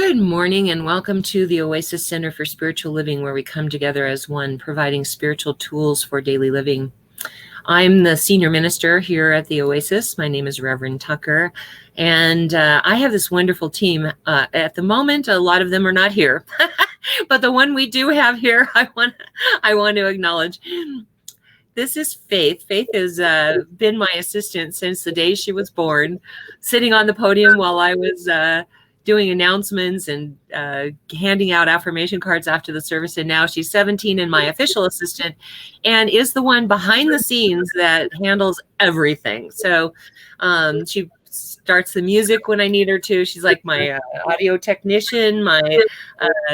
Good morning and welcome to the Oasis Center for Spiritual Living, where we come together as one, providing spiritual tools for daily living. I'm the senior minister here at the Oasis. My name is Reverend Tucker, and I have this wonderful team. At the moment, a lot of them are not here, but the one we do have here, I want to acknowledge. This is Faith. Faith has been my assistant since the day she was born, sitting on the podium while I was doing announcements and handing out affirmation cards after the service. And now she's 17 and my official assistant, and is the one behind the scenes that handles everything. So she starts the music when I need her to. She's like my audio technician, my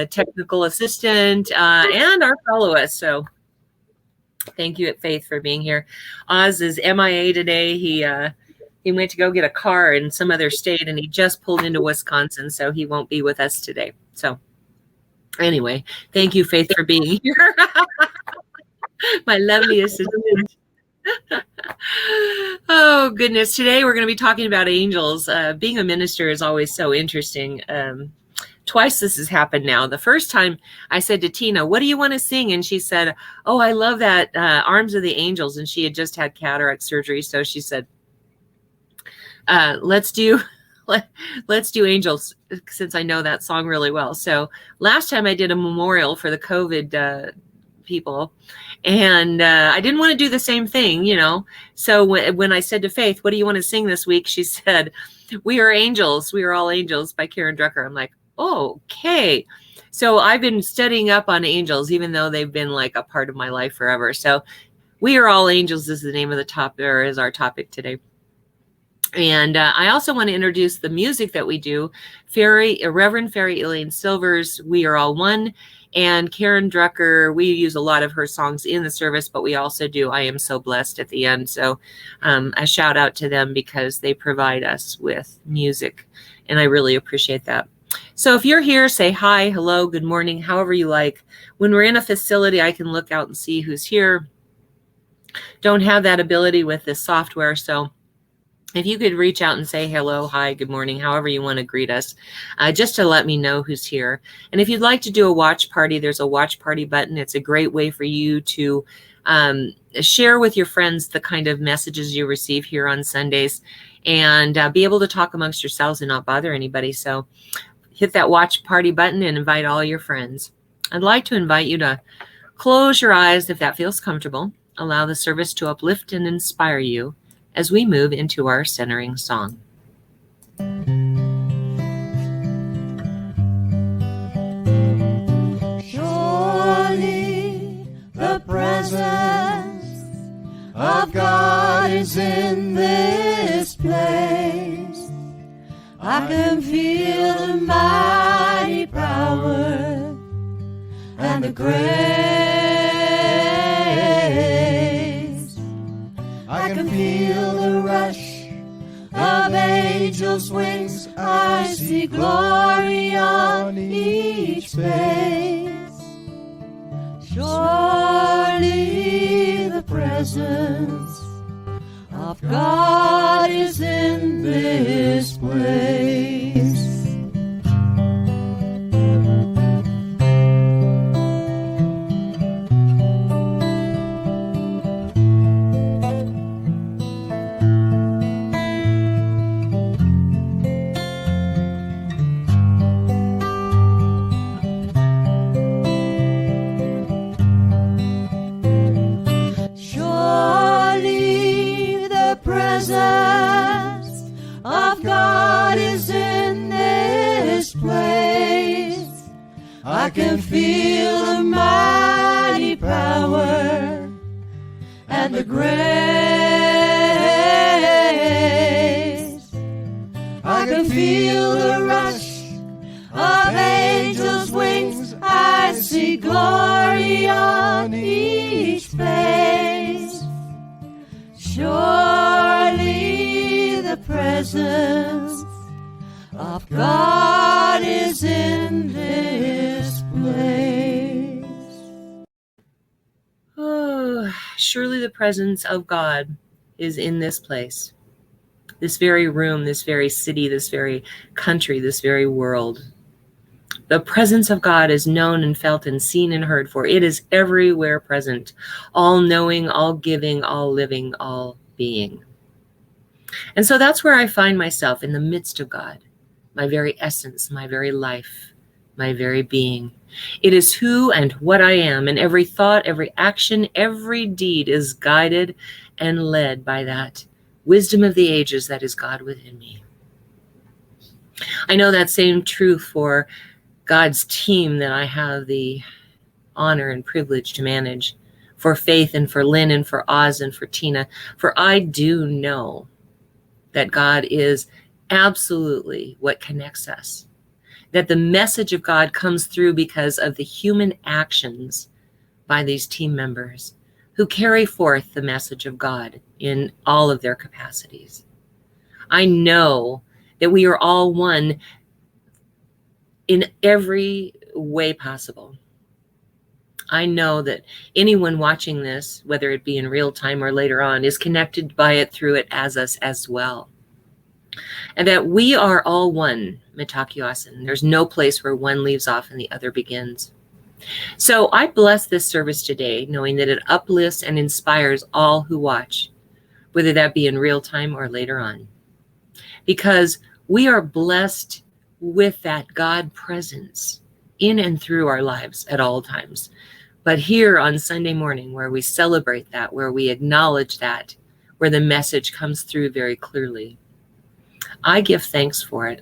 technical assistant, and our soloist. So thank you, Faith, for being here. Oz is MIA today. He went to go get a car in some other state, and he just pulled into Wisconsin, so he won't be with us today. So anyway, thank you, Faith, for being here. My lovely assistant. Oh, goodness. Today we're going to be talking about angels. Being a minister is always so interesting. Twice this has happened now. The first time I said to Tina, "What do you want to sing?" And she said, "Oh, I love that Arms of the Angels." And she had just had cataract surgery. So she said, let's do Angels, since I know that song really well. So last time I did a memorial for the COVID people, and I didn't want to do the same thing, So when I said to Faith, "What do you want to sing this week?" She said, "We Are Angels. We Are All Angels" by Karen Drucker. I'm like, oh, okay. So I've been studying up on angels, even though they've been like a part of my life forever. So We Are All Angels is the name of the topic, or is our topic today. And I also want to introduce the music that we do. Reverend Fairy Elaine Silvers, We Are All One, and Karen Drucker. We use a lot of her songs in the service, but we also do I Am So Blessed at the end. So a shout out to them because they provide us with music, and I really appreciate that. So if you're here, say hi, hello, good morning, however you like. When we're in a facility, I can look out and see who's here. Don't have that ability with this software, so if you could reach out and say hello, hi, good morning, however you want to greet us, just to let me know who's here. And if you'd like to do a watch party, there's a watch party button. It's a great way for you to share with your friends the kind of messages you receive here on Sundays, and be able to talk amongst yourselves and not bother anybody. So hit that watch party button and invite all your friends. I'd like to invite you to close your eyes if that feels comfortable. Allow the service to uplift and inspire you as we move into our centering song. Surely the presence of God is in this place. I can feel the mighty power and the grace. I can feel the rush of angels' wings. I see glory on each face. Surely the presence of God is in this place. I can feel the mighty power and the grace. I can feel the rush of angels' wings. I see glory on each face. Surely the presence of God is in this place. Oh, surely the presence of God is in this place, this very room, this very city, this very country, this very world. The presence of God is known and felt and seen and heard, for it is everywhere present, all knowing, all giving, all living, all being. And so that's where I find myself, in the midst of God, my very essence, my very life, my very being. It is who and what I am, and every thought, every action, every deed is guided and led by that wisdom of the ages that is God within me. I know that same truth for God's team that I have the honor and privilege to manage, for Faith and for Lynn and for Oz and for Tina, for I do know that God is absolutely what connects us, that the message of God comes through because of the human actions by these team members who carry forth the message of God in all of their capacities. I know that we are all one in every way possible. I know that anyone watching this, whether it be in real time or later on, is connected by it, through it, as us as well. And that we are all one, Mitakuye-Oyasin. There's no place where one leaves off and the other begins. So I bless this service today, knowing that it uplifts and inspires all who watch, whether that be in real time or later on. Because we are blessed with that God presence in and through our lives at all times. But here on Sunday morning, where we celebrate that, where we acknowledge that, where the message comes through very clearly, I give thanks for it.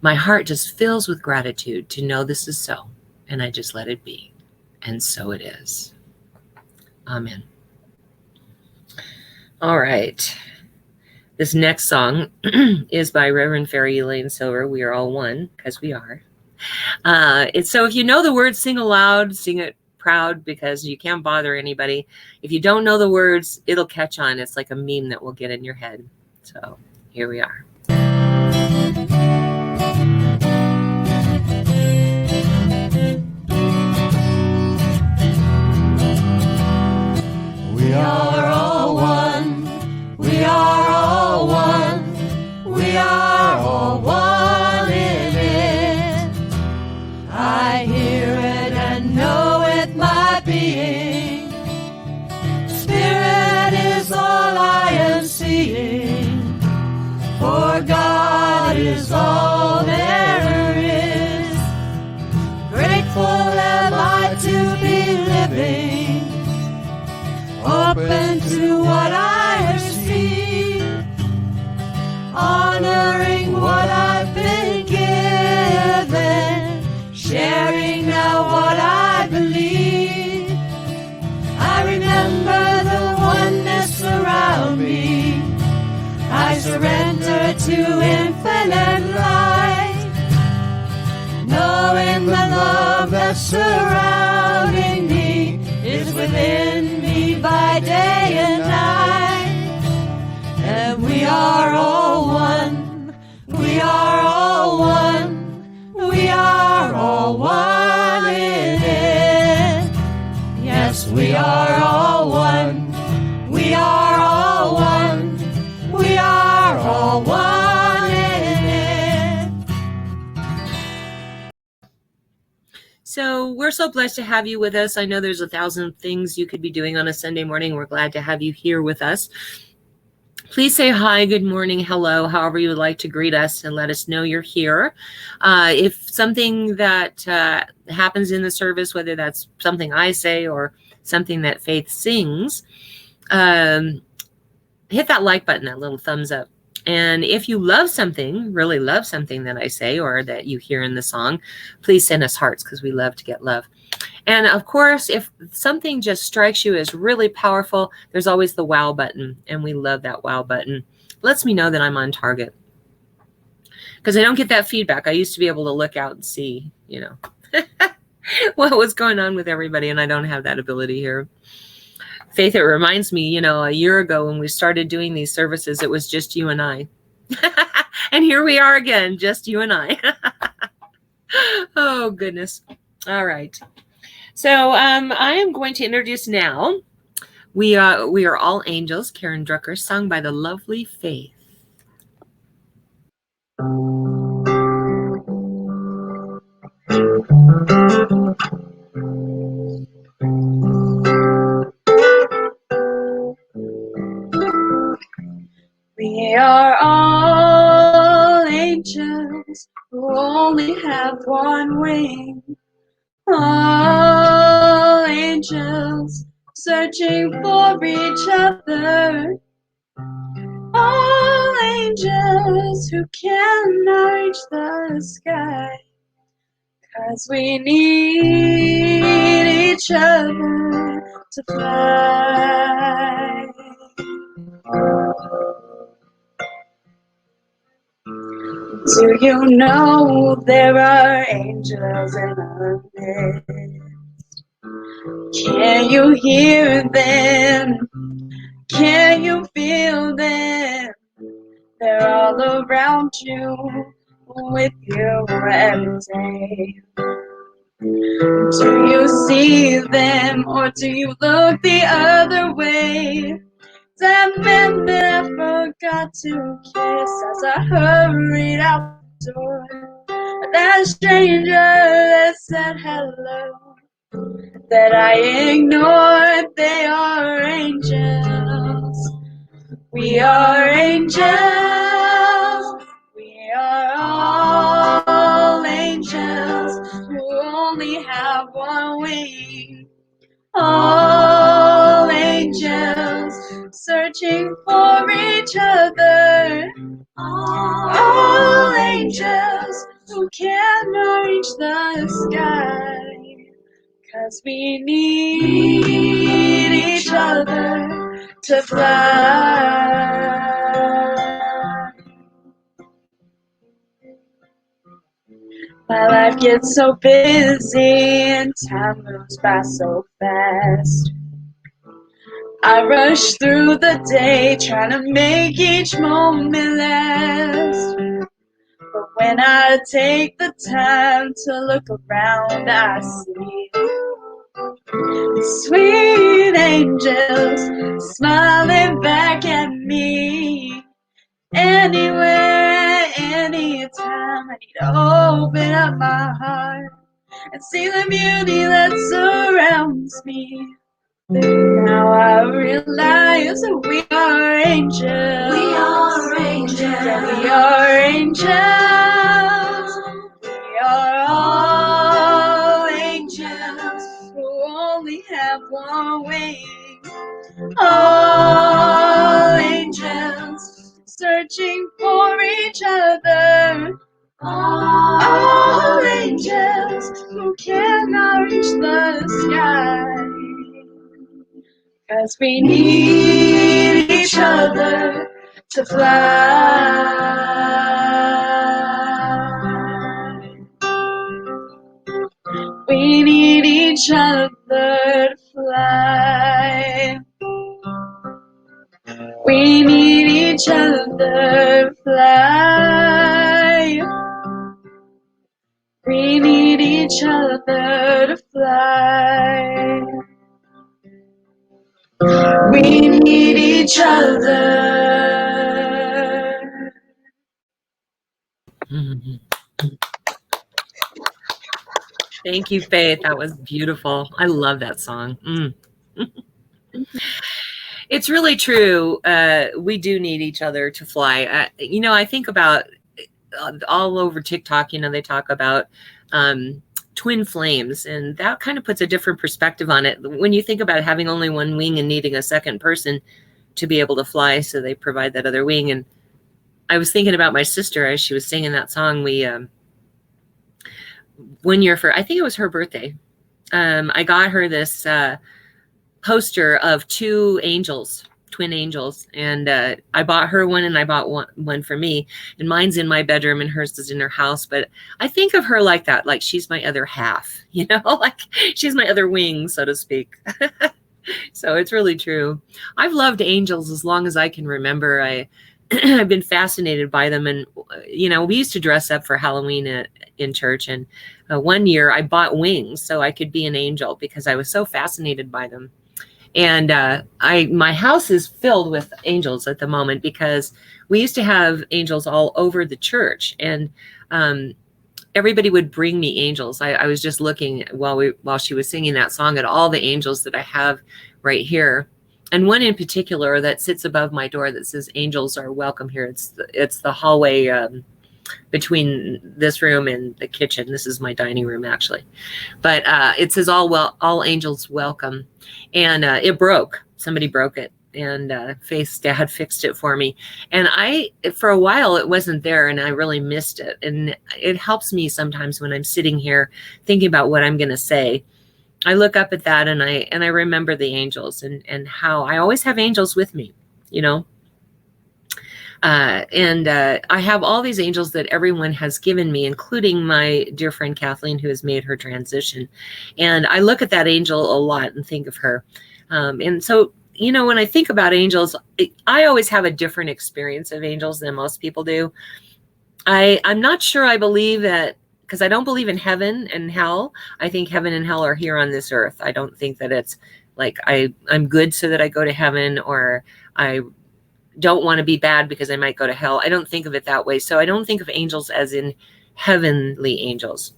My heart just fills with gratitude to know this is so, and I just let it be. And so it is. Amen. All right. This next song is by Reverend Fairy Elaine Silver. We are all one, because we are. It's so if you know the words, sing aloud, sing it proud, because you can't bother anybody. If you don't know the words, it'll catch on. It's like a meme that will get in your head. So here we are. We are all one. We are all one. We are all one in it. I hear it and know it, my being. Spirit is all I am seeing. For God is all there is. Grateful am I to be living, open to what I have seen, honoring what I've been given, sharing now what I believe. I remember the oneness around me. I surrender to infinite light, knowing the love that's surrounding me is within me by day and night. And we are all one. We are all one. We are all one in it. Yes, we are all one. We are all one. We are all one in it. So we're so blessed to have you with us. I know there's 1,000 things you could be doing on a Sunday morning. We're glad to have you here with us. Please say hi, good morning, hello, however you would like to greet us, and let us know you're here. If something that happens in the service, whether that's something I say or something that Faith sings, hit that like button, that little thumbs up. And if you love something, really love something that I say or that you hear in the song, please send us hearts, because we love to get love. And of course, if something just strikes you as really powerful, there's always the wow button. And we love that wow button. Lets me know that I'm on target. Because I don't get that feedback. I used to be able to look out and see, what was going on with everybody. And I don't have that ability here. Faith, it reminds me, a year ago when we started doing these services, it was just you and I. And here we are again, just you and I. Oh, goodness. All right. So I am going to introduce now. We are all angels, Karen Drucker, sung by the lovely Faith. angels who only have one wing. All angels searching for each other. All angels who cannot reach the sky. 'Cause we need each other to fly. Do you know there are angels in our midst? Can you hear them? Can you feel them? They're all around you, with you every day. Do you see them, or do you look the other way? That man that I forgot to kiss as I hurried out the door. That stranger that said hello, that I ignored, they are angels. We are angels. We are all angels who only have one wing. All angels searching for each other. All angels who cannot reach the sky. 'Cause we need each other to fly. My life gets so busy and time moves by so fast. I rush through the day trying to make each moment last. But when I take the time to look around, I see sweet angels smiling back at me. Anywhere, anytime, I need to open up my heart and see the beauty that surrounds me. Now I realize that we are angels. We are angels. Yeah, we are angels. We are all angels who only have one wing. All angels searching for each other. All angels who cannot reach the sky. 'Cause we need each other to fly. We need each other to fly. We need each other to fly. We need each other to fly. We need each other. Thank you, Faith. That was beautiful. I love that song. It's really true. We do need each other to fly. I think about all over TikTok, they talk about twin flames, and that kind of puts a different perspective on it. When you think about having only one wing and needing a second person to be able to fly, so they provide that other wing. And I was thinking about my sister as she was singing that song. We, one year I think it was her birthday, I got her this poster of two angels, twin angels, and I bought her one, and I bought one for me, and mine's in my bedroom and hers is in her house. But I think of her like that, like she's my other half, like she's my other wing, so to speak. So it's really true. I've loved angels as long as I can remember. I've been fascinated by them, and we used to dress up for Halloween in church, and one year I bought wings so I could be an angel because I was so fascinated by them. And my house is filled with angels at the moment because we used to have angels all over the church, and everybody would bring me angels. I was just looking while she was singing that song at all the angels that I have right here, and one in particular that sits above my door that says "Angels are welcome here." It's the hallway between this room and the kitchen. This is my dining room, actually. But it says all angels welcome. And it broke. Somebody broke it. And Faith's dad fixed it for me. And for a while, it wasn't there, and I really missed it. And it helps me sometimes when I'm sitting here thinking about what I'm going to say. I look up at that and I remember the angels and how I always have angels with me, you know. I have all these angels that everyone has given me, including my dear friend Kathleen, who has made her transition. And I look at that angel a lot and think of her. And so, you know, when I think about angels, I always have a different experience of angels than most people do. I'm not sure I believe that, because I don't believe in heaven and hell. I think heaven and hell are here on this earth. I don't think that it's like I'm good so that I go to heaven, or I don't want to be bad because I might go to hell. I don't think of it that way. So I don't think of angels as in heavenly angels.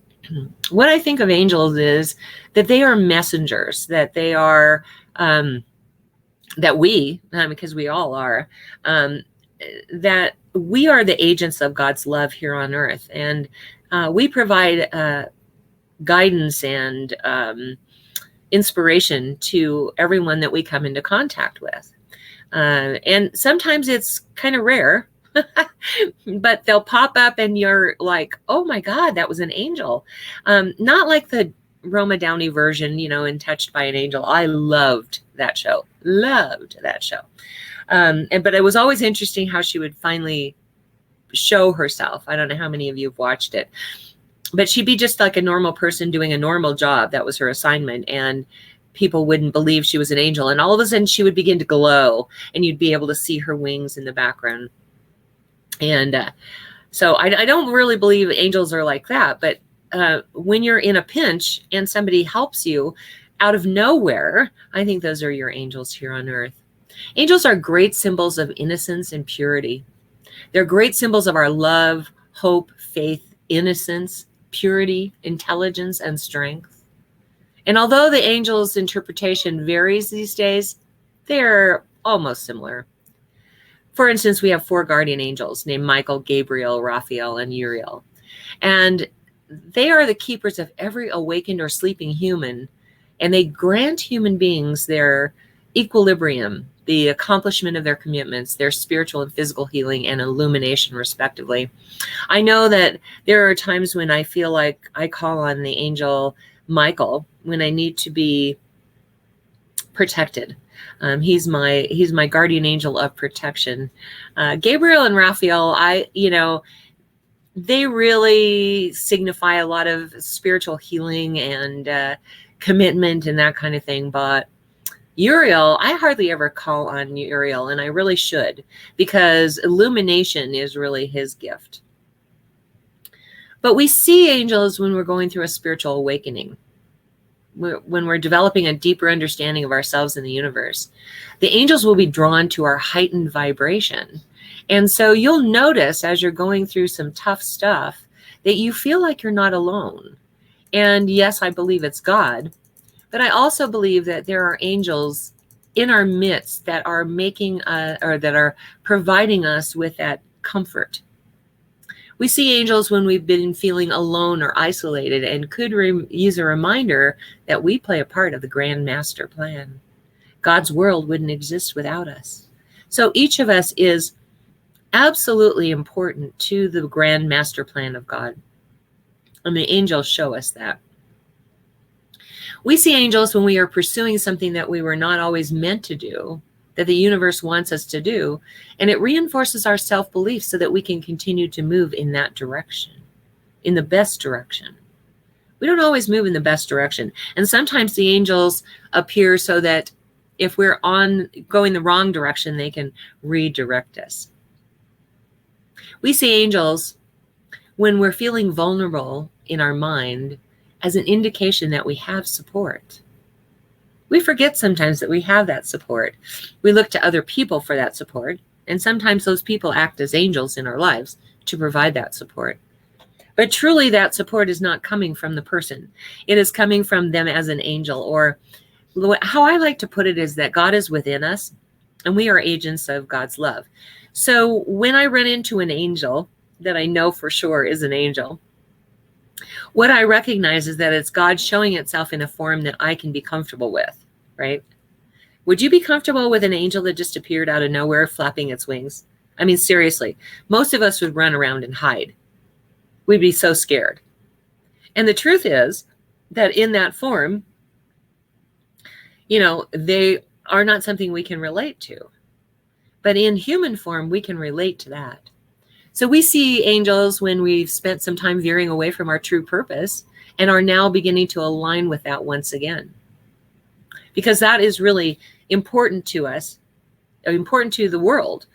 What I think of angels is that they are messengers, that they are, that we, because we all are, that we are the agents of God's love here on earth. And we provide guidance and inspiration to everyone that we come into contact with. And sometimes it's kind of rare, but they'll pop up and you're like, oh my God, that was an angel. Not like the Roma Downey version, you know, in Touched by an Angel. I loved that show. But it was always interesting how she would finally show herself. I don't know how many of you have watched it, but she'd be just like a normal person doing a normal job. That was her assignment. And people wouldn't believe she was an angel. And all of a sudden she would begin to glow and you'd be able to see her wings in the background. And so I don't really believe angels are like that. But when you're in a pinch and somebody helps you out of nowhere, I think those are your angels here on earth. Angels are great symbols of innocence and purity. They're great symbols of our love, hope, faith, innocence, purity, intelligence, and strength. And although the angel's interpretation varies these days, they're almost similar. For instance, we have 4 guardian angels named Michael, Gabriel, Raphael, and Uriel. And they are the keepers of every awakened or sleeping human, and they grant human beings their equilibrium, the accomplishment of their commitments, their spiritual and physical healing and illumination, respectively. I know that there are times when I feel like I call on the angel Michael when I need to be protected. He's my guardian angel of protection. Gabriel and Raphael, they really signify a lot of spiritual healing and commitment and that kind of thing. But Uriel, I hardly ever call on Uriel, and I really should, because illumination is really his gift. But we see angels when we're going through a spiritual awakening, when we're developing a deeper understanding of ourselves and the universe. The angels will be drawn to our heightened vibration. And so you'll notice as you're going through some tough stuff that you feel like you're not alone. And yes, I believe it's God, but I also believe that there are angels in our midst that are that are providing us with that comfort. We see angels when we've been feeling alone or isolated, and could use a reminder that we play a part of the grand master plan. God's world wouldn't exist without us. So each of us is absolutely important to the grand master plan of God. And the angels show us that. We see angels when we are pursuing something that we were not always meant to do, that the universe wants us to do, and it reinforces our self-belief so that we can continue to move in that direction, in the best direction. We don't always move in the best direction, and sometimes the angels appear so that if we're going the wrong direction, they can redirect us. We see angels when we're feeling vulnerable in our mind as an indication that we have support. We forget sometimes that we have that support. We look to other people for that support, and sometimes those people act as angels in our lives to provide that support. But truly, that support is not coming from the person. It is coming from them as an angel, or how I like to put it is that God is within us, and we are agents of God's love. So when I run into an angel, that I know for sure is an angel. What I recognize is that it's God showing itself in a form that I can be comfortable with, right? Would you be comfortable with an angel that just appeared out of nowhere flapping its wings? I mean, seriously, most of us would run around and hide. We'd be so scared. And the truth is that in that form, they are not something we can relate to. But in human form, we can relate to that. So we see angels when we've spent some time veering away from our true purpose and are now beginning to align with that once again. Because that is really important to us, important to the world,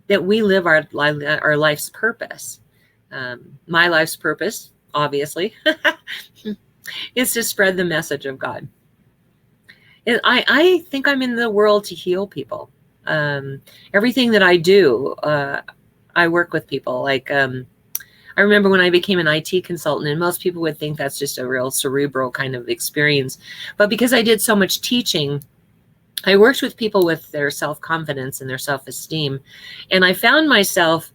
that we live our life's purpose. My life's purpose, obviously, is to spread the message of God. And I think I'm in the world to heal people. Everything that I do, I work with people. Like, I remember when I became an IT consultant, and most people would think that's just a real cerebral kind of experience. But because I did so much teaching, I worked with people with their self-confidence and their self-esteem. And I found myself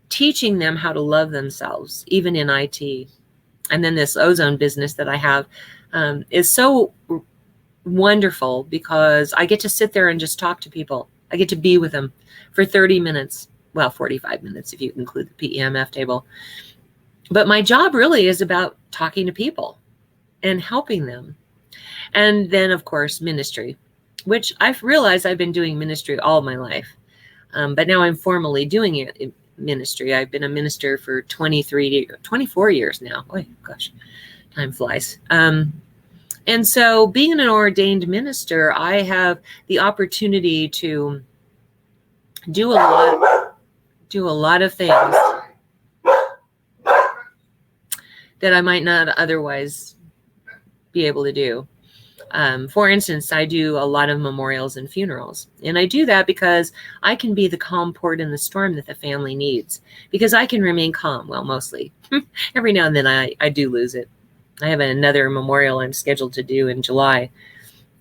teaching them how to love themselves, even in IT. And then this ozone business that I have is so wonderful because I get to sit there and just talk to people. I get to be with them for 30 minutes. Well, 45 minutes if you include the PEMF table. But my job really is about talking to people and helping them. And then, of course, ministry, which I've realized I've been doing ministry all my life. But now I'm formally doing it in ministry. I've been a minister for 24 years now. Oh, gosh, time flies. And so being an ordained minister, I have the opportunity to do a lot of things that I might not otherwise be able to do. For instance, I do a lot of memorials and funerals. And I do that because I can be the calm port in the storm that the family needs. Because I can remain calm, well, mostly. Every now and then I do lose it. I have another memorial I'm scheduled to do in July.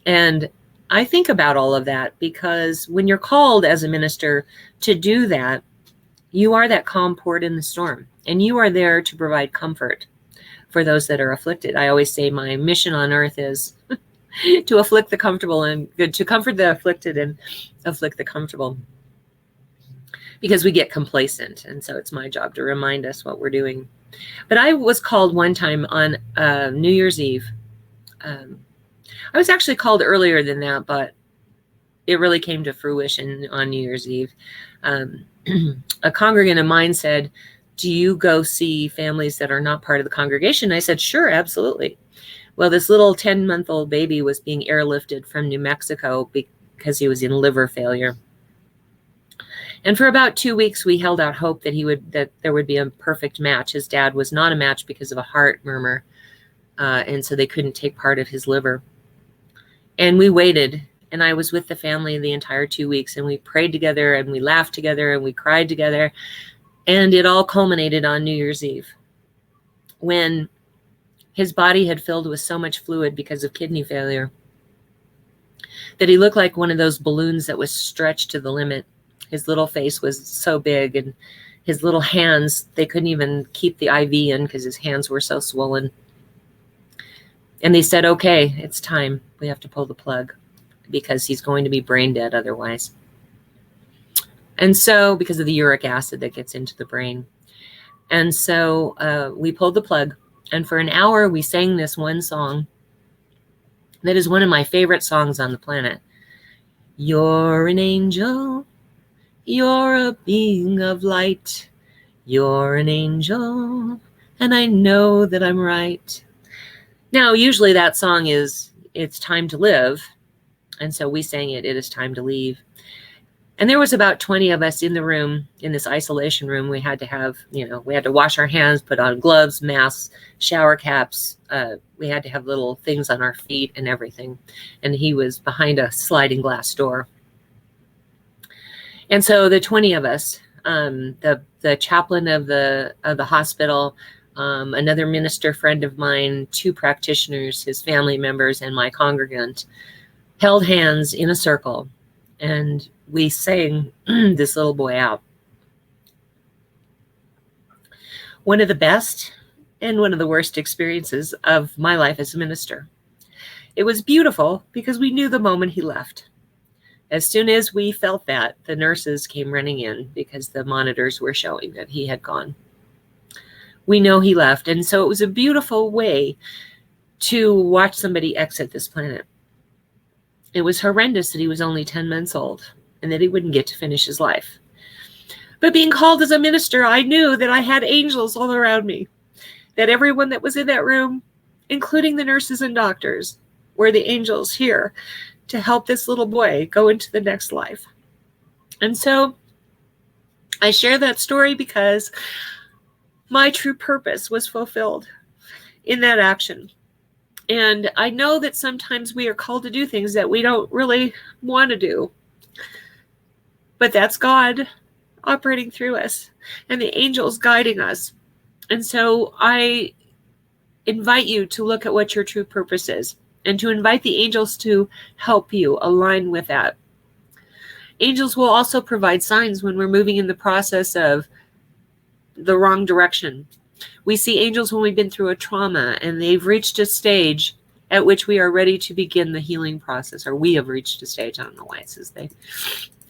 And I think about all of that because when you're called as a minister to do that, you are that calm port in the storm. And you are there to provide comfort for those that are afflicted. I always say my mission on earth is to afflict the comfortable and to comfort the afflicted and afflict the comfortable, because we get complacent. And so it's my job to remind us what we're doing. But I was called one time on New Year's Eve. I was actually called earlier than that, but it really came to fruition on New Year's Eve. A congregant of mine said, "Do you go see families that are not part of the congregation?" I said, "Sure, absolutely." Well, this little 10-month-old baby was being airlifted from New Mexico because he was in liver failure. And for about 2 weeks, we held out hope that there would be a perfect match. His dad was not a match because of a heart murmur, and so they couldn't take part of his liver. And we waited, and I was with the family the entire 2 weeks, and we prayed together, and we laughed together, and we cried together, and it all culminated on New Year's Eve, when his body had filled with so much fluid because of kidney failure that he looked like one of those balloons that was stretched to the limit. His little face was so big, and his little hands, they couldn't even keep the IV in because his hands were so swollen. And they said, "Okay, it's time. We have to pull the plug because he's going to be brain dead otherwise." And so, because of the uric acid that gets into the brain. And so we pulled the plug. And for an hour, we sang this one song that is one of my favorite songs on the planet. You're an angel. You're a being of light. You're an angel. And I know that I'm right. Now, usually that song is, it's time to live. And so we sang it, it is time to leave. And there was about 20 of us in the room, in this isolation room. We had to have, we had to wash our hands, put on gloves, masks, shower caps. We had to have little things on our feet and everything. And he was behind a sliding glass door. And so the 20 of us, the chaplain of the hospital, another minister friend of mine, 2 practitioners, his family members, and my congregant, held hands in a circle. And we sang this little boy out. one of the best and one of the worst experiences of my life as a minister. It was beautiful because we knew the moment he left. As soon as we felt that, the nurses came running in because the monitors were showing that he had gone. We know he left. And so it was a beautiful way to watch somebody exit this planet. It was horrendous that he was only 10 months old and that he wouldn't get to finish his life. But being called as a minister, I knew that I had angels all around me, that everyone that was in that room, including the nurses and doctors, were the angels here to help this little boy go into the next life. And so I share that story because my true purpose was fulfilled in that action. And I know that sometimes we are called to do things that we don't really want to do. But that's God operating through us and the angels guiding us. And so I invite you to look at what your true purpose is and to invite the angels to help you align with that. Angels will also provide signs when we're moving in the process of the wrong direction. We see angels when we've been through a trauma and they've reached a stage at which we are ready to begin the healing process, or we have reached a stage. I don't know why it says they.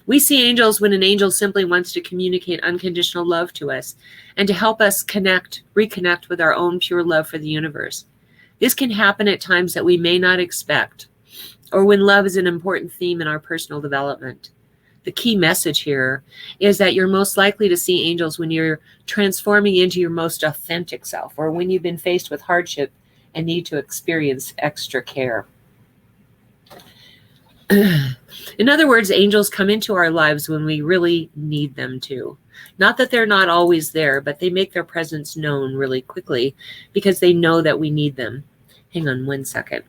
We see angels when an angel simply wants to communicate unconditional love to us and to help us reconnect with our own pure love for the universe. This can happen at times that we may not expect, or when love is an important theme in our personal development. The key message here is that you're most likely to see angels when you're transforming into your most authentic self, or when you've been faced with hardship and need to experience extra care. In other words, angels come into our lives when we really need them to. Not that they're not always there, but they make their presence known really quickly because they know that we need them. Hang on one second.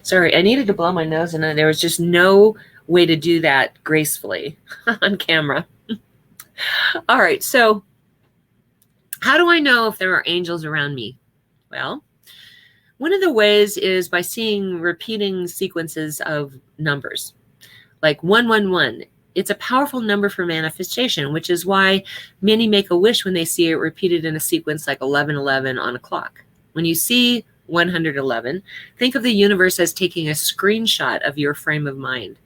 Sorry, I needed to blow my nose and there was just no way to do that gracefully on camera. All right, so how do I know if there are angels around me? Well, one of the ways is by seeing repeating sequences of numbers, like 111. It's a powerful number for manifestation, which is why many make a wish when they see it repeated in a sequence like 1111 on a clock. When you see 111, think of the universe as taking a screenshot of your frame of mind.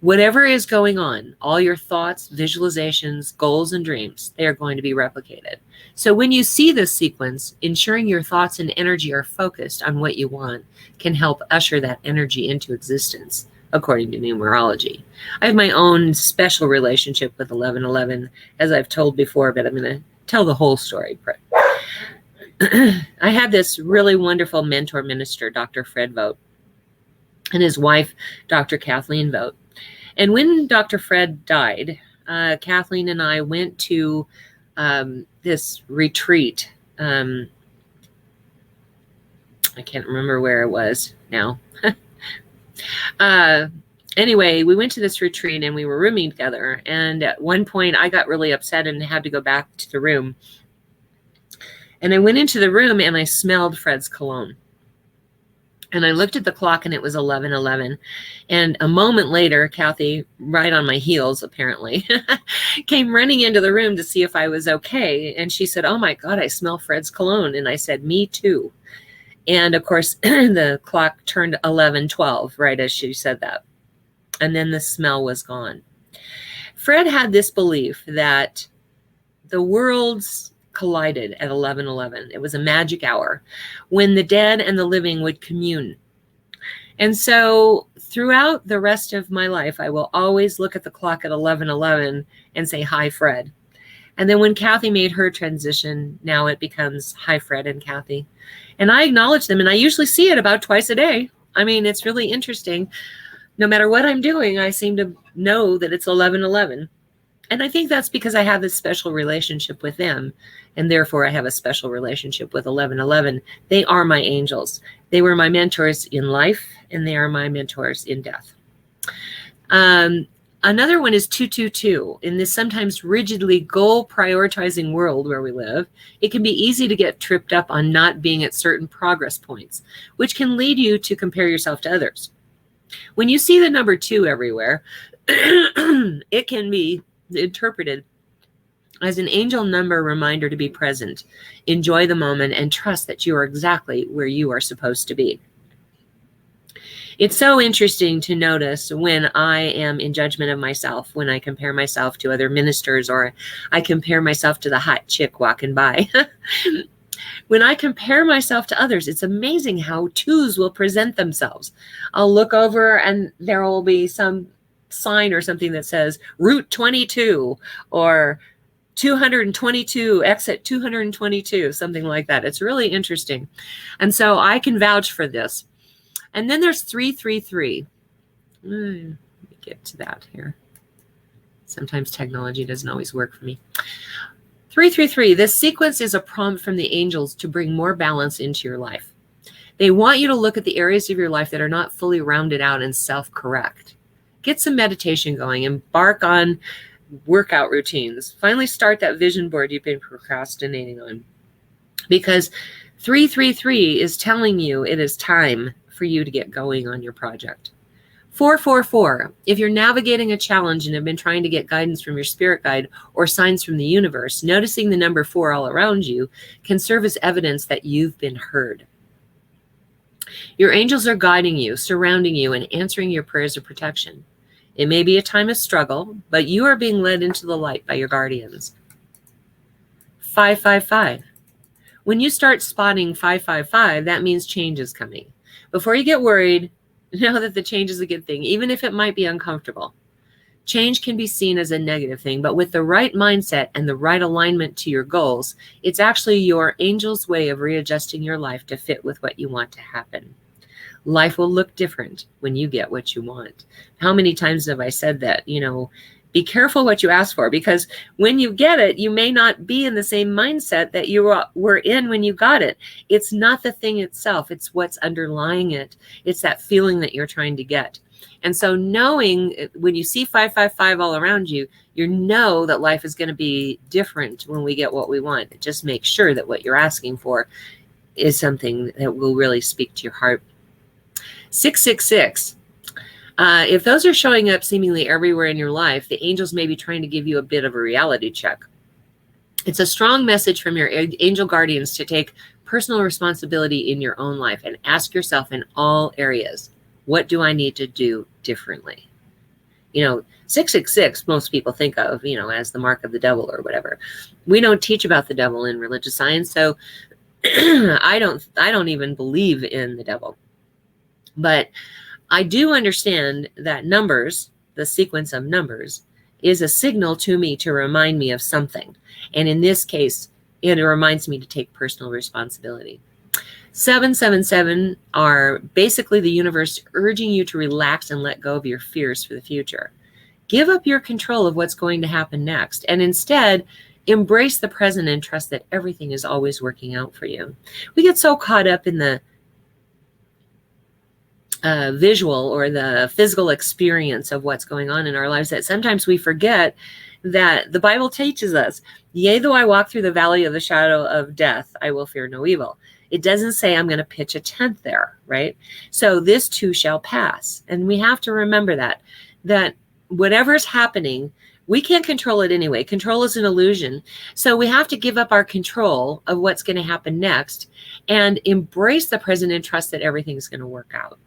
Whatever is going on, all your thoughts, visualizations, goals, and dreams, they are going to be replicated. So when you see this sequence, ensuring your thoughts and energy are focused on what you want can help usher that energy into existence, according to numerology. I have my own special relationship with 1111, as I've told before, but I'm going to tell the whole story. I had this really wonderful mentor minister, Dr. Fred Vogt, and his wife, Dr. Kathleen Vogt. And when Dr. Fred died, Kathleen and I went to this retreat. I can't remember where it was now. Anyway, we went to this retreat and we were rooming together. And at one point I got really upset and had to go back to the room. And I went into the room and I smelled Fred's cologne. And I looked at the clock and it was 11:11. And a moment later, Kathy, right on my heels apparently, came running into the room to see if I was okay. And she said, "Oh my God, I smell Fred's cologne." And I said, "Me too." And of course, the clock turned 11:12 right as she said that. And then the smell was gone. Fred had this belief that the worlds collided at 11:11. It was a magic hour when the dead and the living would commune. And so throughout the rest of my life, I will always look at the clock at 11:11 and say, "Hi, Fred." And then when Kathy made her transition, now it becomes, "Hi, Fred and Kathy." And I acknowledge them, and I usually see it about twice a day. I mean, it's really interesting. No matter what I'm doing, I seem to know that it's 11:11. And I think that's because I have this special relationship with them, and therefore I have a special relationship with 11:11. They are my angels. They were my mentors in life, and they are my mentors in death. Another one is 222. In this sometimes rigidly goal prioritizing world where we live, it can be easy to get tripped up on not being at certain progress points, which can lead you to compare yourself to others. When you see the number 2 everywhere, it can be interpreted as an angel number reminder to be present, enjoy the moment, and trust that you are exactly where you are supposed to be. It's so interesting to notice when I am in judgment of myself, when I compare myself to other ministers, or I compare myself to the hot chick walking by. When I compare myself to others, it's amazing how 2s will present themselves. I'll look over and there will be some sign or something that says Route 22 or 222, exit 222, something like that. It's really interesting. And so I can vouch for this. And then there's 333. Let me get to that here. Sometimes technology doesn't always work for me. 333, this sequence is a prompt from the angels to bring more balance into your life. They want you to look at the areas of your life that are not fully rounded out and self-correct. Get some meditation going, embark on workout routines. Finally start that vision board you've been procrastinating on. Because 333 is telling you it is time for you to get going on your project. 444, if you're navigating a challenge and have been trying to get guidance from your spirit guide or signs from the universe, noticing the number 4 all around you can serve as evidence that you've been heard. Your angels are guiding you, surrounding you, and answering your prayers of protection. It may be a time of struggle, but you are being led into the light by your guardians. 555, when you start spotting 555, that means change is coming. Before you get worried, know that the change is a good thing, even if it might be uncomfortable. Change can be seen as a negative thing, but with the right mindset and the right alignment to your goals, it's actually your angel's way of readjusting your life to fit with what you want to happen. Life will look different when you get what you want. How many times have I said that? Be careful what you ask for, because when you get it, you may not be in the same mindset that you were in when you got it. It's not the thing itself. It's what's underlying it. It's that feeling that you're trying to get. And so knowing when you see 555 all around you, you know that life is going to be different when we get what we want. Just make sure that what you're asking for is something that will really speak to your heart. 666. If those are showing up seemingly everywhere in your life, the angels may be trying to give you a bit of a reality check. It's a strong message from your angel guardians to take personal responsibility in your own life and ask yourself in all areas, what do I need to do differently? 666, most people think of, as the mark of the devil or whatever. We don't teach about the devil in religious science, so I don't even believe in the devil. But I do understand that numbers, the sequence of numbers, is a signal to me to remind me of something. And in this case, it reminds me to take personal responsibility. 777 are basically the universe urging you to relax and let go of your fears for the future. Give up your control of what's going to happen next, and instead embrace the present and trust that everything is always working out for you. We get so caught up in the visual or the physical experience of what's going on in our lives that sometimes we forget that the Bible teaches us, yea, though I walk through the valley of the shadow of death, I will fear no evil. It doesn't say I'm going to pitch a tent there, right? So this too shall pass. And we have to remember that whatever's happening, we can't control it anyway. Control is an illusion. So we have to give up our control of what's going to happen next and embrace the present and trust that everything's going to work out.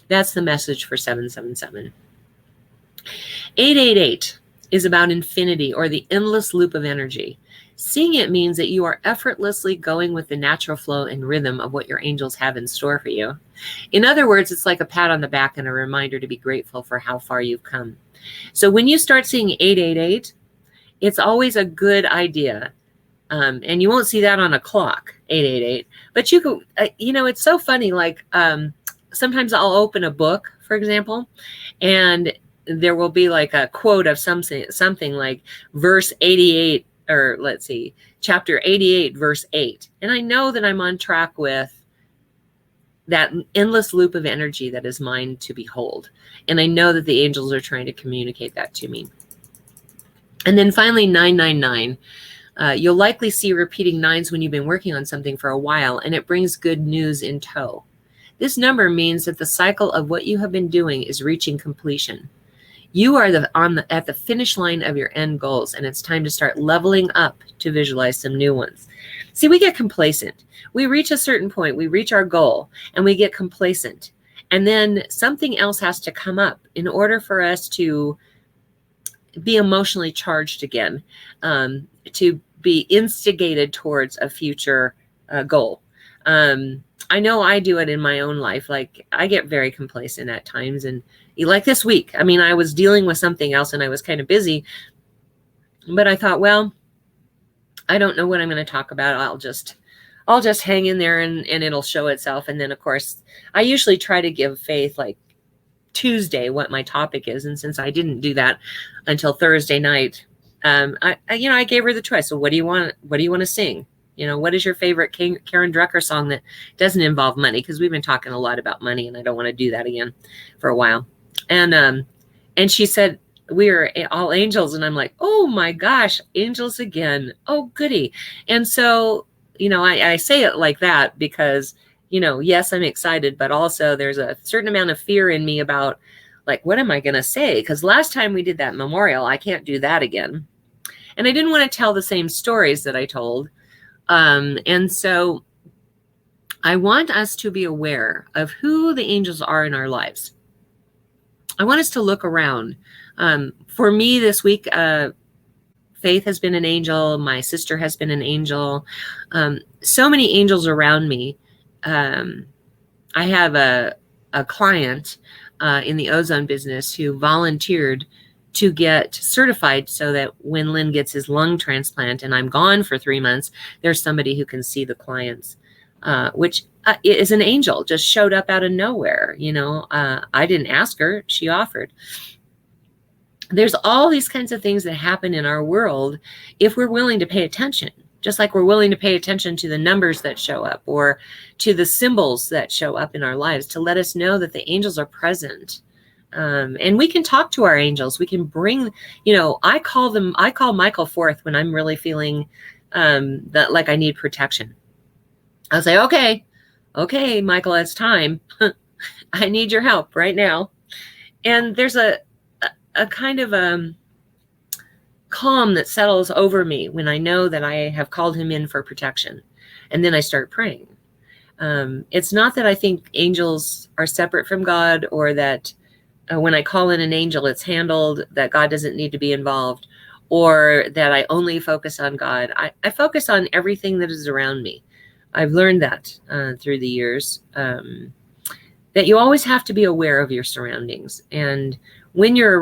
That's the message for 777. 888 is about infinity, or the endless loop of energy. Seeing it means that you are effortlessly going with the natural flow and rhythm of what your angels have in store for you. In other words, it's like a pat on the back and a reminder to be grateful for how far you've come. So when you start seeing 888, it's always a good idea. And you won't see that on a clock, 888. But you could, it's so funny. Like, sometimes I'll open a book, for example, and there will be like a quote of something like verse 88, or let's see, chapter 88, verse 8. And I know that I'm on track with that endless loop of energy that is mine to behold. And I know that the angels are trying to communicate that to me. And then finally, 999. You'll likely see repeating nines when you've been working on something for a while, and it brings good news in tow. This number means that the cycle of what you have been doing is reaching completion. You are at the finish line of your end goals, and it's time to start leveling up to visualize some new ones. See, we get complacent. We reach a certain point, we reach our goal, and we get complacent. And then something else has to come up in order for us to be emotionally charged again, to be instigated towards a future goal. I know I do it in my own life. Like, I get very complacent at times, and like this week, I mean, I was dealing with something else and I was kind of busy, but I thought, well, I don't know what I'm going to talk about. I'll just hang in there and it'll show itself. And then of course, I usually try to give Faith like Tuesday what my topic is. And since I didn't do that until Thursday night, I gave her the choice. So what do you want to sing? What is your favorite Karen Drucker song that doesn't involve money? Because we've been talking a lot about money and I don't want to do that again for a while. And she said, we are all angels. And I'm like, oh my gosh, angels again. Oh, goody. And so, I say it like that because, yes, I'm excited, but also there's a certain amount of fear in me about like, what am I going to say? Because last time we did that memorial, I can't do that again. And I didn't want to tell the same stories that I told. And so I want us to be aware of who the angels are in our lives. I want us to look around. For me this week, Faith has been an angel. My sister has been an angel. So many angels around me. I have a client in the ozone business who volunteered to get certified so that when Lynn gets his lung transplant and I'm gone for 3 months, there's somebody who can see the clients, which is an angel, just showed up out of nowhere. I didn't ask her, she offered. There's all these kinds of things that happen in our world if we're willing to pay attention, just like we're willing to pay attention to the numbers that show up or to the symbols that show up in our lives to let us know that the angels are present. And we can talk to our angels. We can bring, I call Michael forth when I'm really feeling that like I need protection. I'll say, okay, Michael, it's time. I need your help right now. And there's a kind of calm that settles over me when I know that I have called him in for protection. And then I start praying. It's not that I think angels are separate from God or that when I call in an angel, it's handled, that God doesn't need to be involved, or that I only focus on God. I focus on everything that is around me. I've learned that through the years, that you always have to be aware of your surroundings. And when you're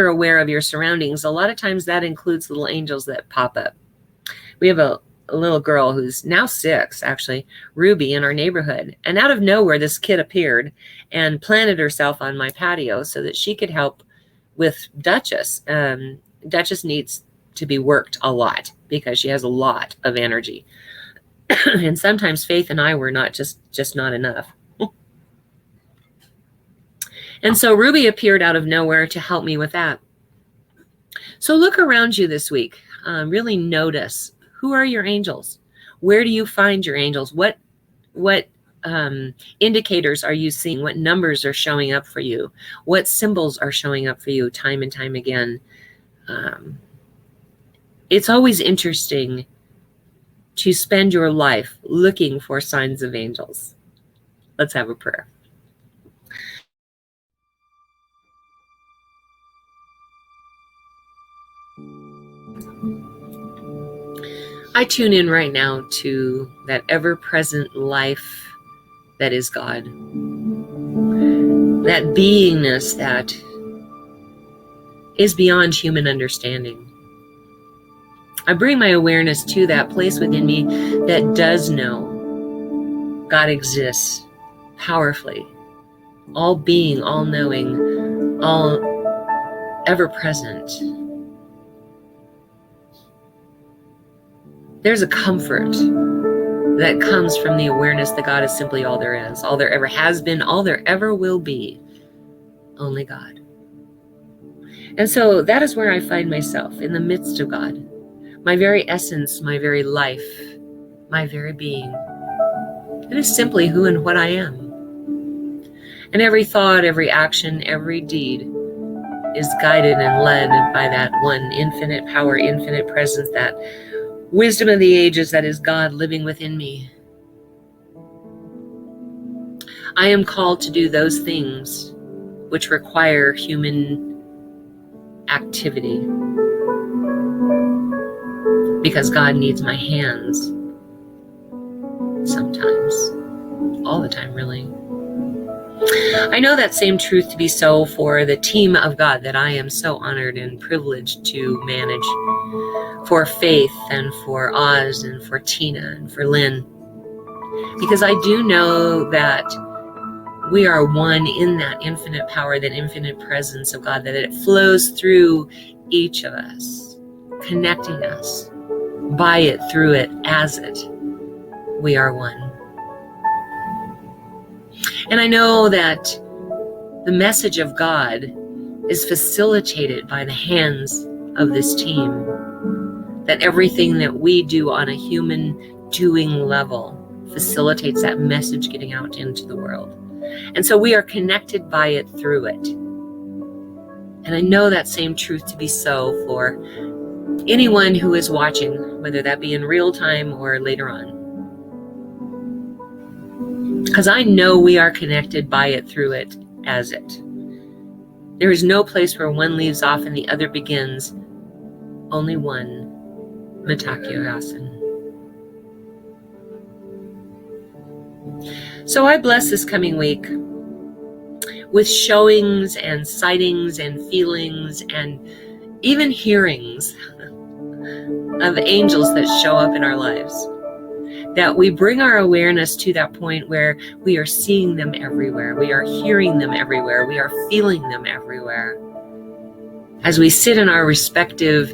aware of your surroundings, a lot of times that includes little angels that pop up. We have a little girl who's now 6, actually, Ruby, in our neighborhood. And out of nowhere, this kid appeared and planted herself on my patio so that she could help with Duchess. Duchess needs to be worked a lot because she has a lot of energy. And sometimes Faith and I were not just not enough. And so Ruby appeared out of nowhere to help me with that. So look around you this week. Really notice, who are your angels? Where do you find your angels? What indicators are you seeing? What numbers are showing up for you? What symbols are showing up for you time and time again? It's always interesting to spend your life looking for signs of angels. Let's have a prayer. I tune in right now to that ever-present life that is God. That beingness that is beyond human understanding. I bring my awareness to that place within me that does know God exists powerfully, all being, all knowing, all ever-present. There's a comfort that comes from the awareness that God is simply all there is, all there ever has been, all there ever will be. Only God. And so that is where I find myself, in the midst of God. My very essence, my very life, my very being. It is simply who and what I am. And every thought, every action, every deed is guided and led by that one infinite power, infinite presence, that wisdom of the ages that is God living within me. I am called to do those things which require human activity, because God needs my hands sometimes, all the time, really. I know that same truth to be so for the team of God that I am so honored and privileged to manage, for Faith and for Oz and for Tina and for Lynn, because I do know that we are one in that infinite power, that infinite presence of God, that it flows through each of us, connecting us by it, through it, as it. We are one. And I know that the message of God is facilitated by the hands of this team, that everything that we do on a human doing level facilitates that message getting out into the world. And so we are connected by it, through it. And I know that same truth to be so for anyone who is watching, whether that be in real time or later on. Because I know we are connected by it, through it, as it. There is no place where one leaves off and the other begins. Only one. Matakyo Asen. So I bless this coming week with showings and sightings and feelings and even hearings of angels that show up in our lives. That we bring our awareness to that point where we are seeing them everywhere. We are hearing them everywhere. We are feeling them everywhere. As we sit in our respective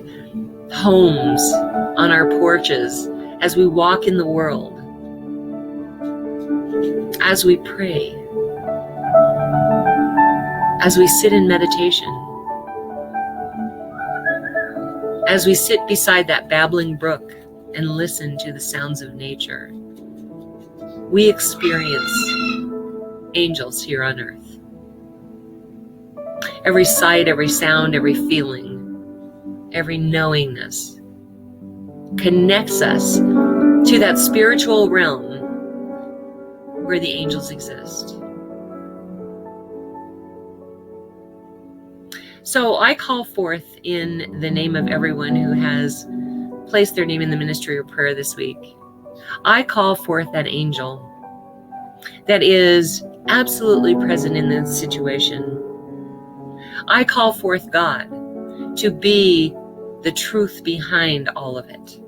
homes, on our porches, as we walk in the world, as we pray, as we sit in meditation, as we sit beside that babbling brook and listen to the sounds of nature, we experience angels here on earth. Every sight, every sound, every feeling, every knowingness connects us to that spiritual realm where the angels exist. So I call forth in the name of everyone who has placed their name in the ministry of prayer this week. I call forth that angel that is absolutely present in this situation. I call forth God to be the truth behind all of it.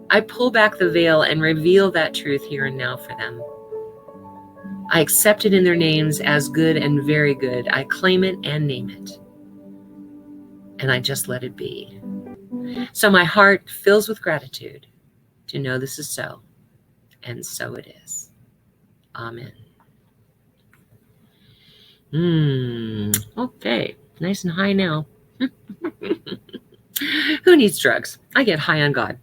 I pull back the veil and reveal that truth here and now for them. I accept it in their names as good and very good. I claim it and name it. And I just let it be. So my heart fills with gratitude to know this is so, and so it is. Amen. Okay, nice and high now. Who needs drugs? I get high on God.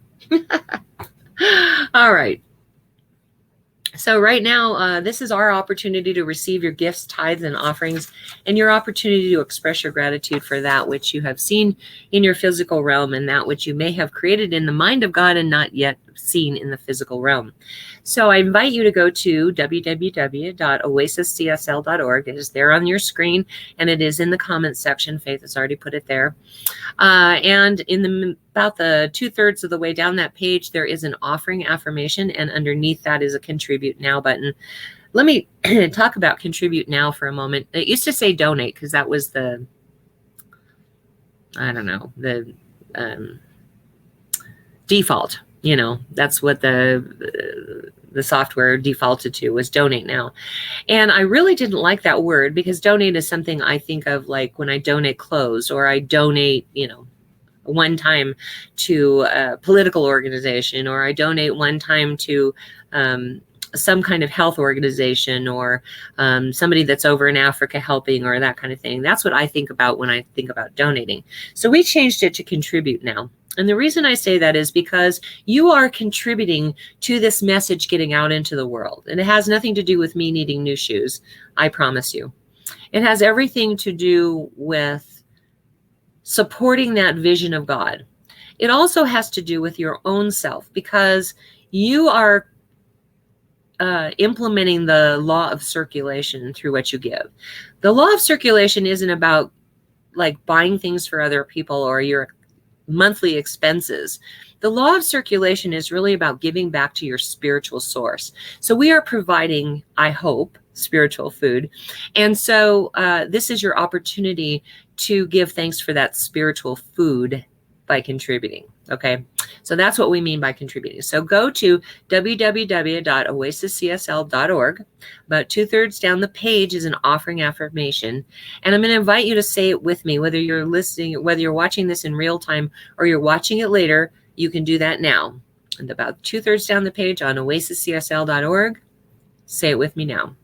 All right. So right now, this is our opportunity to receive your gifts, tithes, and offerings, and your opportunity to express your gratitude for that which you have seen in your physical realm and that which you may have created in the mind of God and not yet seen in the physical realm. So I invite you to go to www.oasiscsl.org. It is there on your screen, and it is in the comments section. Faith has already put it there. And in about the 2/3 of the way down that page, there is an offering affirmation, and underneath that is a contribute now button. Let me talk about contribute now for a moment. It used to say donate because that was the, I don't know, the default. You know, that's what the software defaulted to, was donate now. And I really didn't like that word, because donate is something I think of like when I donate clothes or I donate, you know, one time to a political organization, or I donate one time to some kind of health organization, or somebody that's over in Africa helping, or that kind of thing. That's what I think about when I think about donating. So we changed it to contribute now. And the reason I say that is because you are contributing to this message getting out into the world. And it has nothing to do with me needing new shoes, I promise you. It has everything to do with supporting that vision of God. It also has to do with your own self, because you are implementing the law of circulation through what you give. The law of circulation isn't about like buying things for other people or your monthly expenses. The law of circulation is really about giving back to your spiritual source. So we are providing, I hope, spiritual food. And so this is your opportunity to give thanks for that spiritual food by contributing. Okay, so that's what we mean by contributing. So go to www.oasiscsl.org. About 2/3 down the page is an offering affirmation. And I'm going to invite you to say it with me, whether you're listening, whether you're watching this in real time or you're watching it later, you can do that now. And about 2/3 down the page on oasiscsl.org, say it with me now.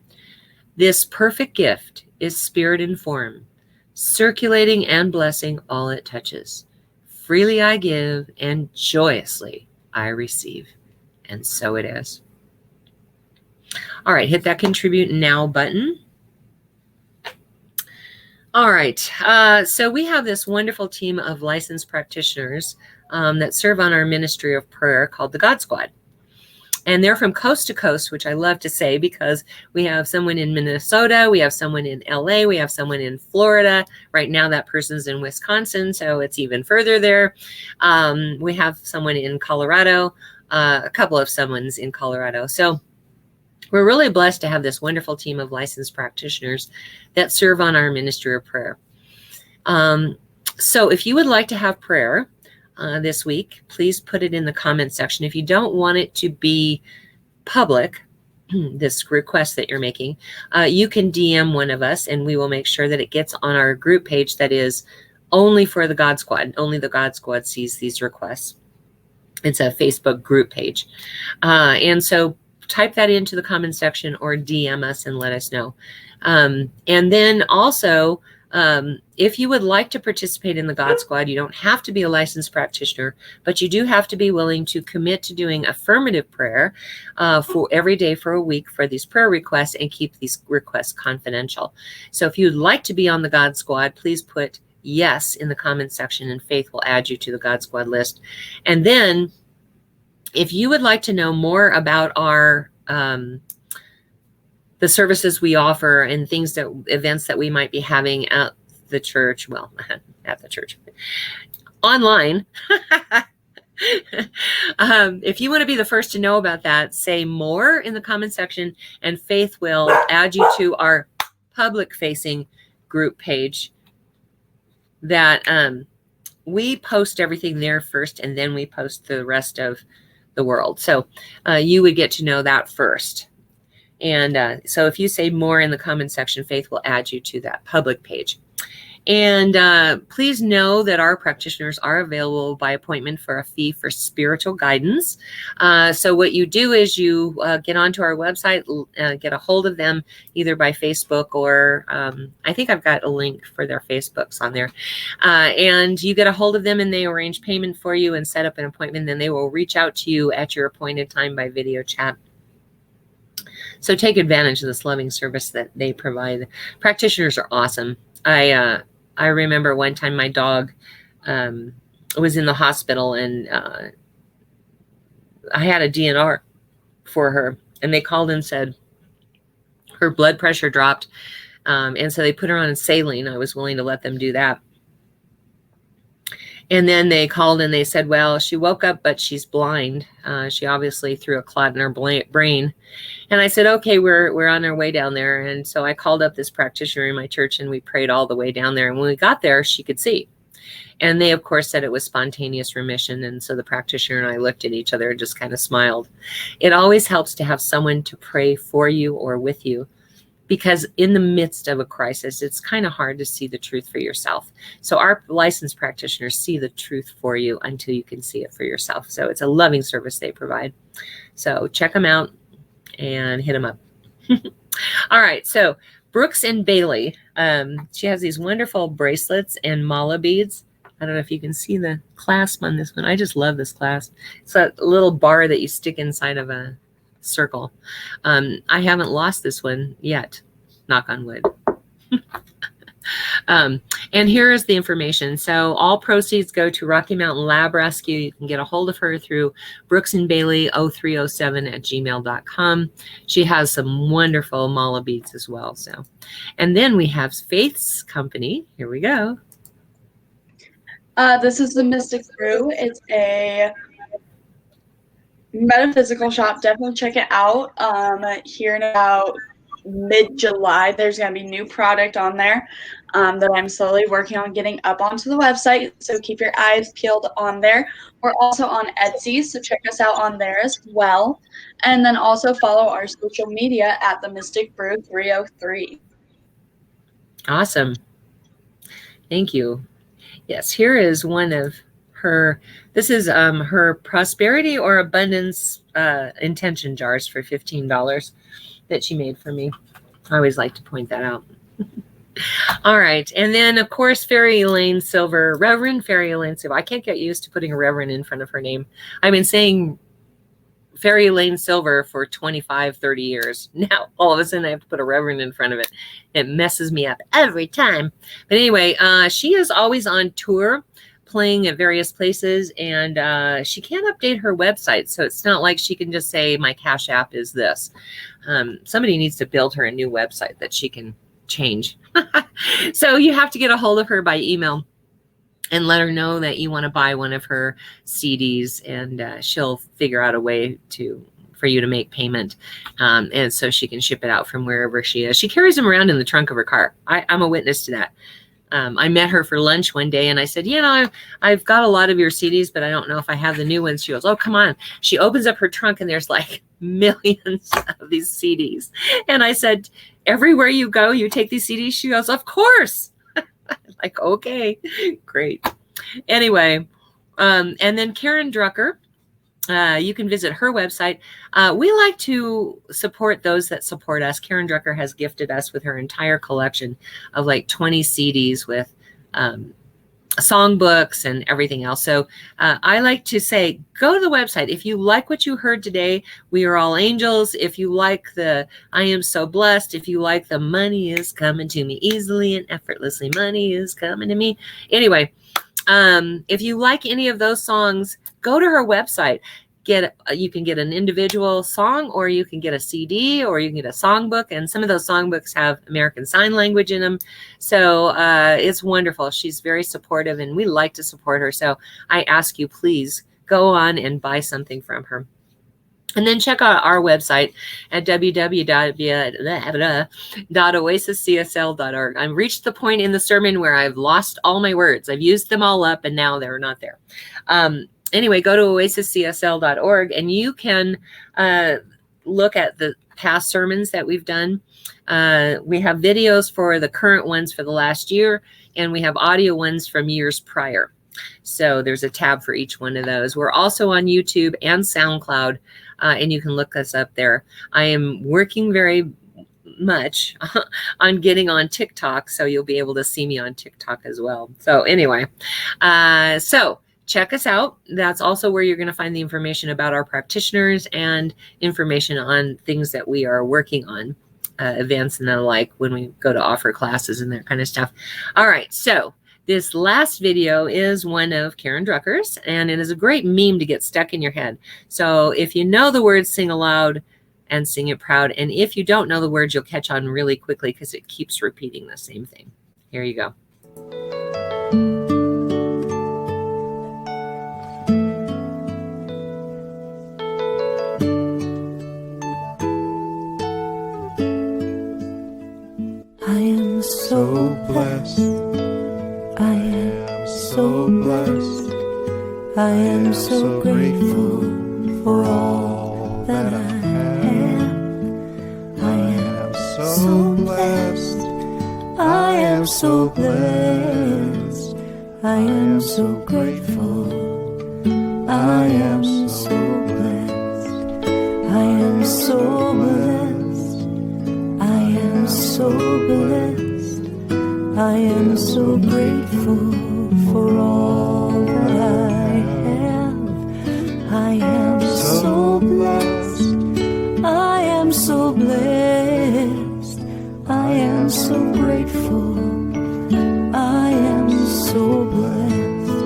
This perfect gift is spirit in form, circulating and blessing all it touches. Freely I give, and joyously I receive. And so it is. All right, hit that contribute now button. All right, so we have this wonderful team of licensed practitioners that serve on our ministry of prayer called the God Squad. And they're from coast to coast, which I love to say, because we have someone in Minnesota, we have someone in LA, we have someone in Florida. Right now that person's in Wisconsin, so it's even further there. We have someone in Colorado, a couple of someone's in Colorado. So we're really blessed to have this wonderful team of licensed practitioners that serve on our ministry of prayer. So if you would like to have prayer this week, please put it in the comment section. If you don't want it to be public, this request that you're making, you can DM one of us and we will make sure that it gets on our group page that is only for the God Squad. Only the God Squad sees these requests. It's a Facebook group page. And so type that into the comment section or DM us and let us know. And then also, if you would like to participate in the God Squad, you don't have to be a licensed practitioner, but you do have to be willing to commit to doing affirmative prayer for every day for a week for these prayer requests and keep these requests confidential. So if you'd like to be on the God Squad, please put yes in the comment section and Faith will add you to the God Squad list. And then if you would like to know more about our the services we offer and things that events that we might be having at the church, well, at the church, online. If you want to be the first to know about that, say more in the comment section and Faith will add you to our public facing group page that we post everything there first and then we post the rest of the world. So you would get to know that first. And so if you say more in the comment section, Faith will add you to that public page. And please know that our practitioners are available by appointment for a fee for spiritual guidance. So what you do is you get onto our website, get a hold of them either by Facebook or I think I've got a link for their Facebooks on there. And you get a hold of them and they arrange payment for you and set up an appointment. Then they will reach out to you at your appointed time by video chat. So take advantage of this loving service that they provide. Practitioners are awesome. I remember one time my dog was in the hospital and I had a DNR for her and they called and said her blood pressure dropped. And so they put her on saline. I was willing to let them do that. And then they called and they said, well, she woke up, but she's blind. She obviously threw a clot in her brain. And I said, okay, we're on our way down there. And so I called up this practitioner in my church and we prayed all the way down there. And when we got there, she could see. And they, of course, said it was spontaneous remission. And so the practitioner and I looked at each other and just kind of smiled. It always helps to have someone to pray for you or with you because in the midst of a crisis, it's kind of hard to see the truth for yourself. So our licensed practitioners see the truth for you until you can see it for yourself. So it's a loving service they provide. So check them out and hit them up. All right. So Brooks and Bailey, she has these wonderful bracelets and mala beads. I don't know if you can see the clasp on this one. I just love this clasp. It's a little bar that you stick inside of a circle. I haven't lost this one yet, knock on wood. And here is the information. So all proceeds go to Rocky Mountain Lab Rescue. You can get a hold of her through brooksandbailey0307@gmail.com. She has some wonderful mala beads as well. So, and then we have Faith's company. Here we go. This is the Mystic Brew. It's a metaphysical shop. Definitely check it out. Here in about mid-July, there's going to be new product on there that I'm slowly working on getting up onto the website. So keep your eyes peeled on there. We're also on Etsy, so check us out on there as well. And then also follow our social media at the Mystic Brew 303. Awesome. Thank you. Yes, here is one of her, this is her prosperity or abundance intention jars for $15 that she made for me. I always like to point that out. All right. And then, of course, Fairy Elaine Silver, Reverend Fairy Elaine Silver. I can't get used to putting a Reverend in front of her name. I've been saying Fairy Elaine Silver for 25, 30 years. Now, all of a sudden, I have to put a Reverend in front of it. It messes me up every time. But anyway, she is always on tour, playing at various places, and she can't update her website. So it's not like she can just say, my Cash App is this. Somebody needs to build her a new website that she can change. So you have to get a hold of her by email and let her know that you want to buy one of her CDs, and she'll figure out a way for you to make payment. And so she can ship it out from wherever she is. She carries them around in the trunk of her car. I'm a witness to that. I met her for lunch one day and I said, I've got a lot of your CDs, but I don't know if I have the new ones. She goes, oh, come on. She opens up her trunk and there's like millions of these CDs. And I said, everywhere you go, you take these CDs? She goes, of course. Like, okay, great. Anyway, and then Karen Drucker, you can visit her website. We like to support those that support us. Karen Drucker has gifted us with her entire collection of like 20 CDs with songbooks and everything else. So I like to say, go to the website. If you like what you heard today, we are all angels. If you like the I am so blessed, if you like the money is coming to me easily and effortlessly, money is coming to me. Anyway, if you like any of those songs, go to her website. You can get an individual song, or you can get a CD, or you can get a songbook. And some of those songbooks have American Sign Language in them. So it's wonderful. She's very supportive and we like to support her. So I ask you, please go on and buy something from her. And then check out our website at www.oasiscsl.org. I've reached the point in the sermon where I've lost all my words. I've used them all up and now they're not there. Anyway, go to oasiscsl.org and you can look at the past sermons that we've done. We have videos for the current ones for the last year, and we have audio ones from years prior. So there's a tab for each one of those. We're also on YouTube and SoundCloud, and you can look us up there. I am working very much on getting on TikTok, so you'll be able to see me on TikTok as well. So anyway, so check us out. That's also where you're going to find the information about our practitioners and information on things that we are working on, events and the like, when we go to offer classes and that kind of stuff. All right. So this last video is one of Karen Drucker's, and it is a great meme to get stuck in your head. So if you know the words, sing aloud and sing it proud. And if you don't know the words, you'll catch on really quickly because it keeps repeating the same thing. Here you go. I am so blessed. I am so blessed. I am so grateful for all that I have. I am so I am so blessed. I am so grateful. I am so blessed. I am so blessed. I am so blessed. I am so grateful for all that I have. I am so blessed. I am so blessed. I am so grateful. I am so blessed.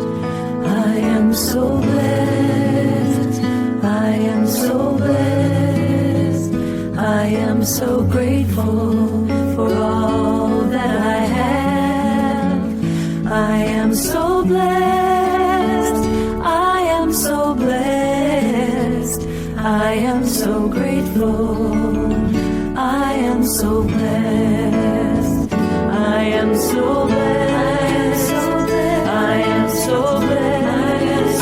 I am so blessed. I am so blessed. I am so grateful for all that I have. I am so blessed. I am so blessed. I am so grateful. I am so blessed. I am so blessed. I am so blessed.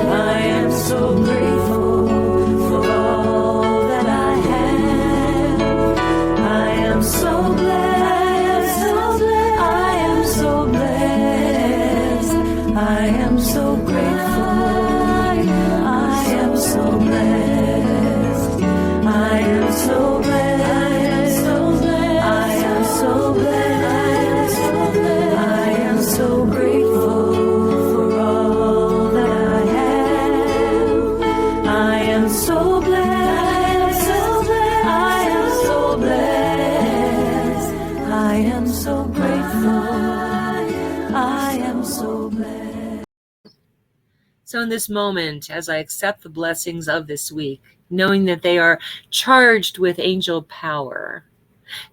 I am so grateful for all that I have. I am so blessed. I am so blessed. I am so grateful. I am so blessed. I am so blessed. I am so blessed. I am so grateful for all that I have. I am so blessed. I am so blessed. I am so grateful. I am so blessed. So in this moment, as I accept the blessings of this week, knowing that they are charged with angel power,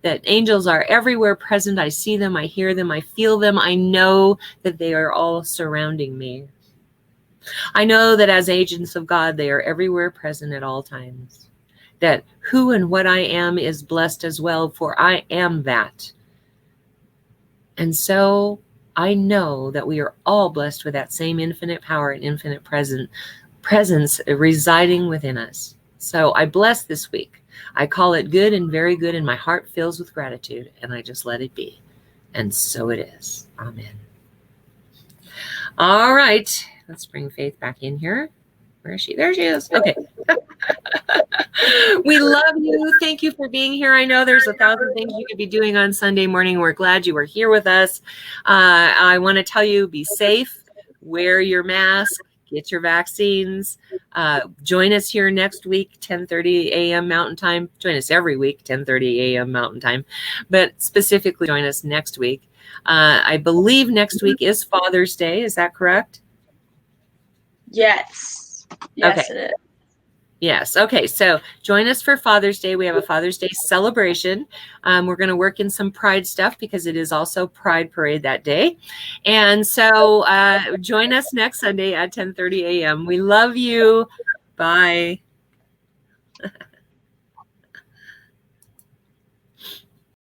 that angels are everywhere present. I see them, I hear them, I feel them. I know that they are all surrounding me. I know that as agents of God, they are everywhere present at all times. That who and what I am is blessed as well, for I am that. And so I know that we are all blessed with that same infinite power and infinite presence residing within us. So I bless this week. I call it good and very good, and my heart fills with gratitude, and I just let it be. And so it is. Amen. All right. Let's bring Faith back in here. Where is she? There she is. Okay. We love you. Thank you for being here. I know there's 1,000 things you could be doing on Sunday morning. We're glad you were here with us. I want to tell you, be safe, wear your mask, get your vaccines. Join us here next week, 10:30 a.m. Mountain Time. Join us every week, 10:30 a.m. Mountain Time, but specifically join us next week. I believe next week is Father's Day. Is that correct? Yes. Yes, Okay. it is. Yes. Okay. So join us for Father's Day. We have a Father's Day celebration. We're going to work in some Pride stuff because it is also Pride Parade that day. And so join us next Sunday at 10:30 a.m. We love you. Bye.